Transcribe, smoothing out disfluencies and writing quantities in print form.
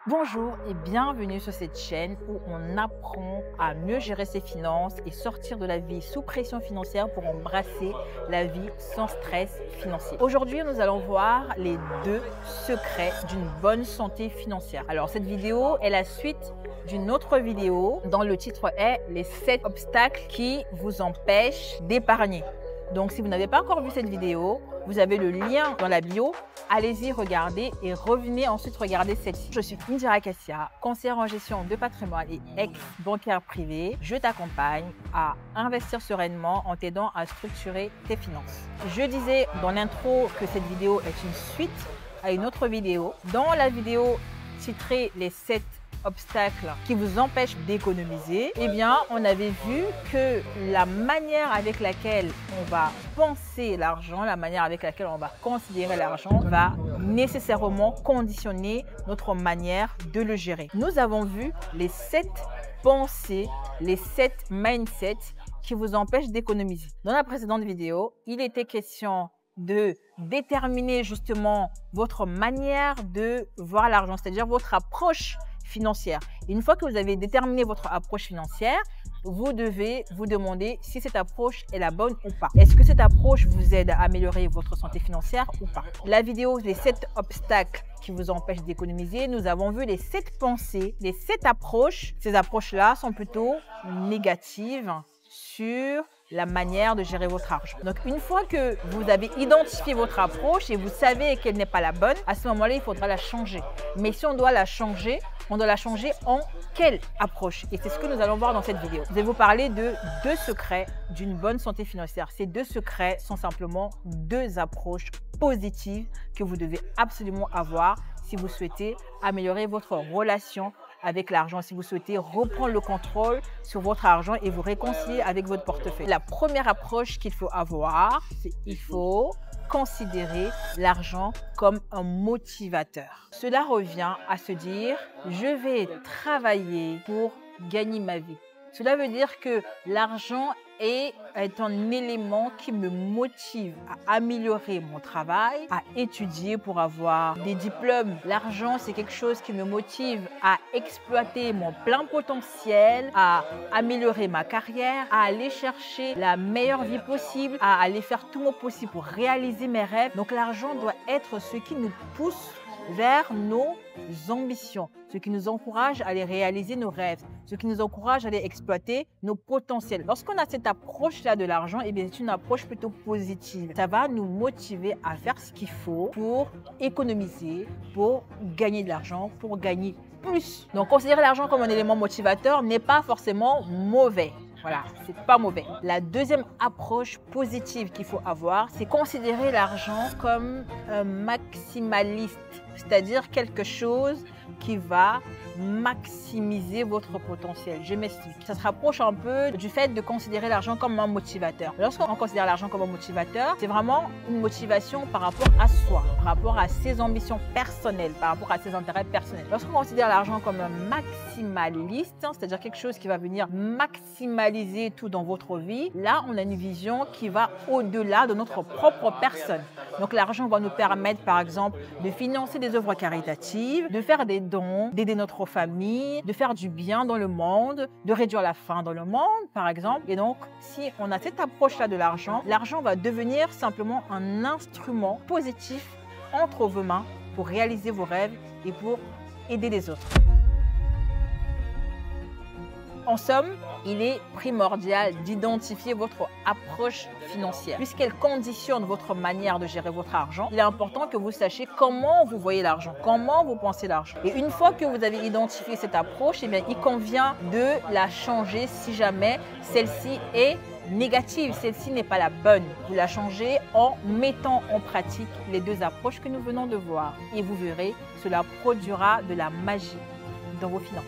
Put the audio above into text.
Bonjour et bienvenue sur cette chaîne où on apprend à mieux gérer ses finances et sortir de la vie sous pression financière pour embrasser la vie sans stress financier. Aujourd'hui, nous allons voir les 2 secrets d'une bonne santé financière. Alors, cette vidéo est la suite d'une autre vidéo dont le titre est « Les 7 obstacles qui vous empêchent d'épargner ». Donc, si vous n'avez pas encore vu cette vidéo, vous avez le lien dans la bio. Allez-y, regardez et revenez ensuite regarder celle-ci. Je suis Indira Kassia, conseillère en gestion de patrimoine et ex-bancaire privé. Je t'accompagne à investir sereinement en t'aidant à structurer tes finances. Je disais dans l'intro que cette vidéo est une suite à une autre vidéo. Dans la vidéo titrée « Les 7 obstacles qui vous empêchent d'économiser », eh bien, on avait vu que la manière avec laquelle on va penser l'argent, la manière avec laquelle on va considérer l'argent va nécessairement conditionner notre manière de le gérer. Nous avons vu les 7 pensées, les 7 mindsets qui vous empêchent d'économiser. Dans la précédente vidéo, il était question de déterminer justement votre manière de voir l'argent, c'est-à-dire votre approche financière. Une fois que vous avez déterminé votre approche financière, vous devez vous demander si cette approche est la bonne ou pas. Est-ce que cette approche vous aide à améliorer votre santé financière ou pas? La vidéo des 7 obstacles qui vous empêchent d'économiser, nous avons vu les 7 pensées, les 7 approches. Ces approches-là sont plutôt négatives sur la manière de gérer votre argent. Donc, une fois que vous avez identifié votre approche et vous savez qu'elle n'est pas la bonne, à ce moment-là, il faudra la changer. Mais si on doit la changer, on doit la changer en quelle approche? Et c'est ce que nous allons voir dans cette vidéo. Je vais vous parler de 2 secrets d'une bonne santé financière. Ces 2 secrets sont simplement 2 approches positives que vous devez absolument avoir si vous souhaitez améliorer votre relation avec l'argent, si vous souhaitez reprendre le contrôle sur votre argent et vous réconcilier avec votre portefeuille. La première approche qu'il faut avoir, c'est qu'il faut considérer l'argent comme un motivateur. Cela revient à se dire, je vais travailler pour gagner ma vie. Cela veut dire que l'argent est un élément qui me motive à améliorer mon travail, à étudier pour avoir des diplômes. L'argent, c'est quelque chose qui me motive à exploiter mon plein potentiel, à améliorer ma carrière, à aller chercher la meilleure vie possible, à aller faire tout mon possible pour réaliser mes rêves. Donc l'argent doit être ce qui nous pousse vers nos ambitions, ce qui nous encourage à aller réaliser nos rêves, ce qui nous encourage à aller exploiter nos potentiels. Lorsqu'on a cette approche-là de l'argent, eh bien, c'est une approche plutôt positive. Ça va nous motiver à faire ce qu'il faut pour économiser, pour gagner de l'argent, pour gagner plus. Donc, considérer l'argent comme un élément motivateur n'est pas forcément mauvais. Voilà, c'est pas mauvais. La deuxième approche positive qu'il faut avoir, c'est considérer l'argent comme un maximaliste, c'est-à-dire quelque chose qui va maximiser votre potentiel. Je m'explique. Ça se rapproche un peu du fait de considérer l'argent comme un motivateur. Lorsqu'on considère l'argent comme un motivateur, c'est vraiment une motivation par rapport à soi, par rapport à ses ambitions personnelles, par rapport à ses intérêts personnels. Lorsqu'on considère l'argent comme un maximaliste, c'est-à-dire quelque chose qui va venir maximaliser tout dans votre vie, là, on a une vision qui va au-delà de notre propre personne. Donc, l'argent va nous permettre, par exemple, de financer des œuvres caritatives, de faire des dons, d'aider notre famille, de faire du bien dans le monde, de réduire la faim dans le monde, par exemple. Et donc, si on a cette approche-là de l'argent, l'argent va devenir simplement un instrument positif entre vos mains pour réaliser vos rêves et pour aider les autres. En somme, il est primordial d'identifier votre approche financière. Puisqu'elle conditionne votre manière de gérer votre argent, il est important que vous sachiez comment vous voyez l'argent, comment vous pensez l'argent. Et une fois que vous avez identifié cette approche, eh bien, il convient de la changer si jamais celle-ci est négative, celle-ci n'est pas la bonne. Vous la changez en mettant en pratique les 2 approches que nous venons de voir. Et vous verrez, cela produira de la magie dans vos finances.